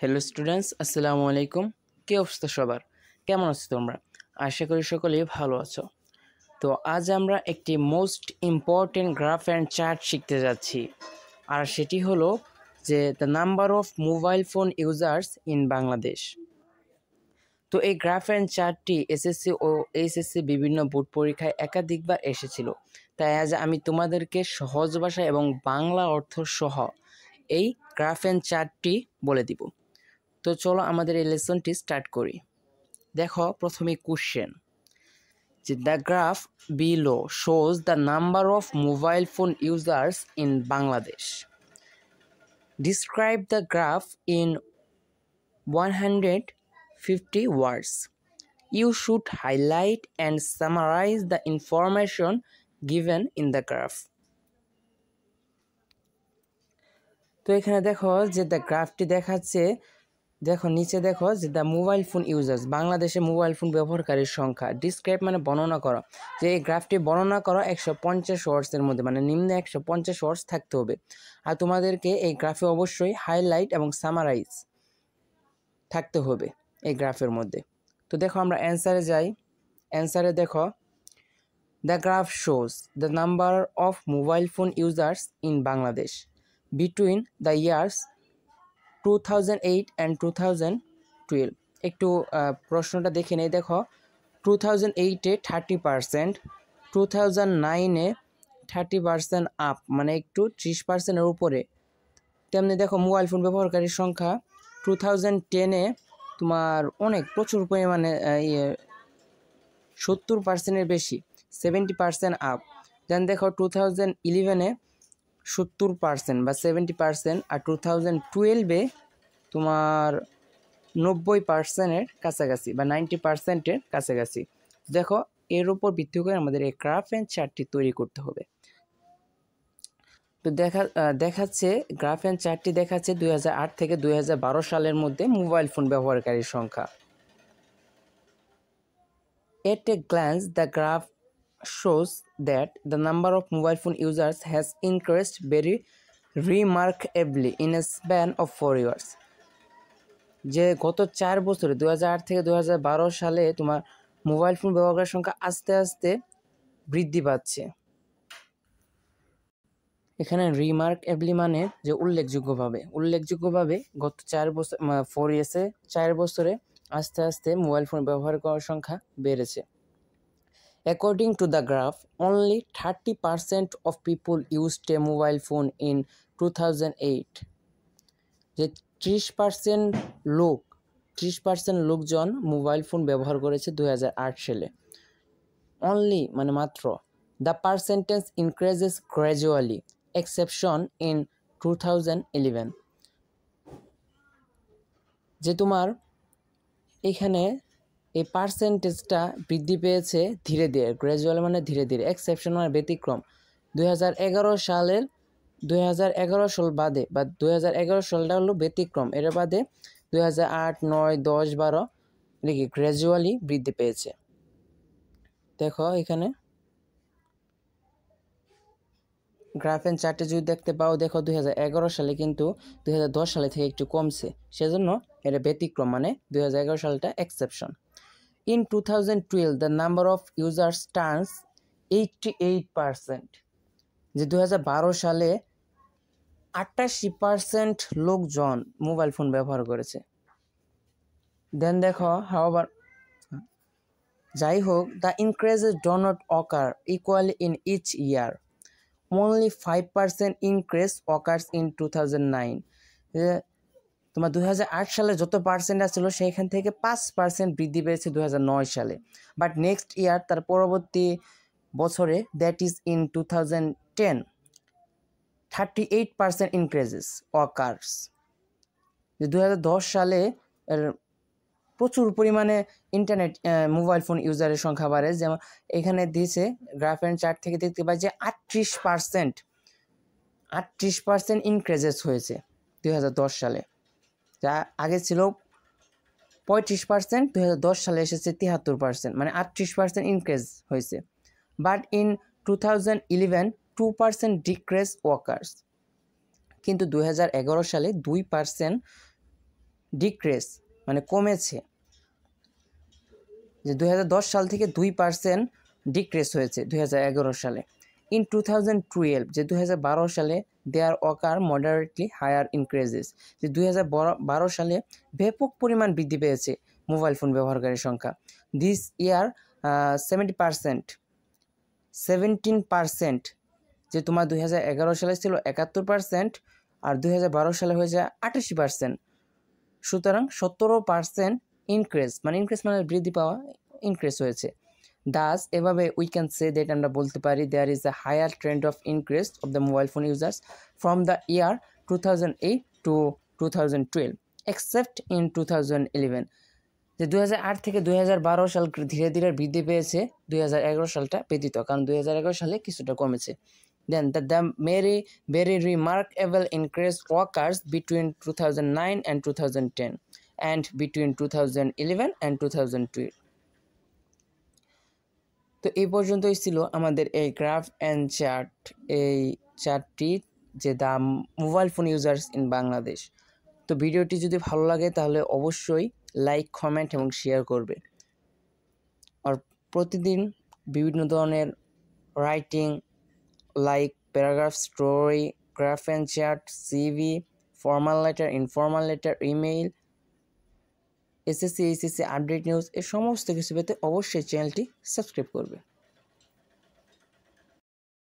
Hello students, আসসালামু আলাইকুম। কী অবস্থা সবার? কেমন আছো তোমরা? আশা করি সকলেই ভালো আছো। তো আজ আমরা একটি most important graph and chart শিখতে যাচ্ছি, আর সেটি হলো যে the number of mobile phone users in Bangladesh. তো এই গ্রাফ অ্যান্ড চার্টটি এসএসসি ও এইচএসসি বিভিন্ন বোর্ড পরীক্ষায় একাধিকবার এসেছিল, তাই আজ আমি তোমাদেরকে সহজ ভাষা এবং বাংলা অর্থ সহ এই গ্রাফ অ্যান্ড চার্টটি বলে দিব। তো চলো আমাদের এই লেসনটি স্টার্ট করি। দেখো প্রথমে কোশ্চেন, যে the graph below shows the number of mobile phone users in Bangladesh. Describe the graph in 150 words. You should highlight and summarize the information given in the graph. তো এখানে দেখো যে দ্য গ্রাফটি দেখাচ্ছে, দেখো নিচে দেখো যে দ্য মোবাইল ফোন ইউজার্স, বাংলাদেশে মোবাইল ফোন ব্যবহারকারীর সংখ্যা। ডিসক্রাইব মানে বর্ণনা করো, যে এই গ্রাফটি বর্ণনা করো 150 ওয়ার্ডসের মধ্যে, মানে নিম্নে 150 ওয়ার্ডস থাকতে হবে। আর তোমাদেরকে এই গ্রাফে অবশ্যই হাইলাইট এবং সামারাইজ থাকতে হবে এই গ্রাফের মধ্যে। তো দেখো আমরা অ্যান্সারে যাই। অ্যান্সারে দেখো the graph shows the number of mobile phone users in Bangladesh between the years 2008 and 2012। একটু প্রশ্নটা দেখে নেই। দেখো 2008-এ 30%, 2009-এ 30% আপ, মানে একটু 30%-এর উপরে। তেমনি দেখো মোবাইল ফোন ব্যবহারকারীর সংখ্যা 2010-এ তোমার প্রচুর পরিমাণে 70%-এর বেশি, 70% আপ। দেন দেখো 2011-এ 70% বা 70%, আর 2012-এ তোমার 90%-এর কাছাকাছি বা 90%-এর কাছাকাছি। দেখো এর উপর ভিত্তি করে আমাদের এই গ্রাফ অ্যান্ড চার্টটি তৈরি করতে হবে। তো দেখাচ্ছে গ্রাফ অ্যান্ড চার্টটি দেখাচ্ছে 2008 থেকে 2012 সালের মধ্যে মোবাইল ফোন ব্যবহারকারীর সংখ্যা। At a glance, the graph shows that the number of mobile phone users has increased very remarkably in a span of 4 years. যে গত 4 বছরে 2008 থেকে 2012 সালে তোমার মোবাইল ফোন ব্যবহারকারীর সংখ্যা আস্তে আস্তে বৃদ্ধি পাচ্ছে। এখানে রিমার্কেবলি মানে যে উল্লেখযোগ্যভাবে গত 4 বছর 4 ইয়ার্সে 4 বছরে আস্তে আস্তে মোবাইল ফোন ব্যবহার করার সংখ্যা বেড়েছে। According to the graph, only 30% of people used a mobile phone in 2008. যে 30% লোকজন মোবাইল ফোন ব্যবহার করেছে 2008 সালে। অনলি মানে মাত্র। The percentage increases gradually, exception in 2011। যে তোমার এখানে এই পার্সেন্টেজটা বৃদ্ধি পেয়েছে ধীরে ধীরে, গ্র্যাজুয়াল মানে ধীরে ধীরে, এক্সেপশন মানে ব্যতিক্রম। 2011 সাল বাদে, বা 2011 সালটা হলো ব্যতিক্রম, এর বাদে 2008, 9, 10, 12 নাকি গ্র্যাজুয়ালি বৃদ্ধি পেয়েছে। দেখো এখানে গ্রাফ অ্যান্ড চার্টে যদি দেখতে পাও, দেখো 2011 সালে কিন্তু 2010 সালে থেকে একটু কমছে, সেজন্য এটা ব্যতিক্রম, মানে 2011 সালটা exception. In 2012, the number of users turns 88%. যে 2012 সালে 88% লোকজন মোবাইল ফোন ব্যবহার করেছে। দেন দেখো however, যাই হোক, the increases do not occur equally in each year. Only 5% increase occurs in 2009. তোমার 2008 সালে যত পার্সেন্ট আসছিল সেইখান থেকে 5% বৃদ্ধি পেয়েছে 2009 সালে। বাট নেক্সট ইয়ার, তার পরবর্তী বছরে, that is in 2010, 38% increases occurs. যে 2010 সালে প্রচুর পরিমাণে ইন্টারনেট মোবাইল ফোন ইউজারের সংখ্যা বাড়ে। যেমন এখানে দিয়েছে গ্রাফ অ্যান্ড চার্ট থেকে দেখতে পাই যে 38% ইনক্রিজেস হয়েছে 2010 সালে, যা আগে ছিল 35%, 2010 সালে এসেছে 73%, মানে 38% ইনক্রিজ হয়েছে। বাট ইন 2011 2% ডিক্রিজ ওয়াকার্স, কিন্তু 2011 সালে 2% ডিক্রেস মানে কমেছে, যে 2010 সাল থেকে 2% ডিক্রেস হয়েছে 2011 সালে। ইন 2012 যে 2012 সালে দেয়ার অকার মডারেটলি হায়ার ইনক্রিজেস, যে 2012 সালে ব্যাপক পরিমাণ বৃদ্ধি পেয়েছে মোবাইল ফোন ব্যবহারকারীর সংখ্যা। দিস ইয়ার 17%, যে তোমার 2011 সালে ছিল 71% আর 2012 সালে হয়ে যায় 88%। সুতরাং 17% ইনক্রিজ মানে বৃদ্ধি পাওয়া, ইনক্রিজ হয়েছে। দাস এভাবে উই ক্যান সে দ্যাট আমরা বলতে পারি there is a higher trend of increase of the mobile phone users from the year 2008 to 2012 except in 2011, যে 2008 থেকে 2012 সাল ধীরে ধীরে বৃদ্ধি পেয়েছে, 2011 সালটা ব্যতীত, কারণ 2011 সালে কিছুটা কমেছে। Then the very remarkable increase occurs between 2009 and 2010 and between 2011 and 2012. তো এই পর্যন্তই ছিল আমাদের এই গ্রাফ অ্যান্ড চার্ট, এই চার্টটি, যে the mobile phone users in Bangladesh. তো ভিডিওটি যদি ভালো লাগে তাহলে অবশ্যই লাইক, কমেন্ট এবং শেয়ার করবে। আর প্রতিদিন বিভিন্ন ধরনের writing like paragraph, story, graph and chart, CV, formal letter, informal letter, email, SSC, HSC update news, এই সমস্ত কিছু পেতে অবশ্যই চ্যানেলটি সাবস্ক্রাইব করবে।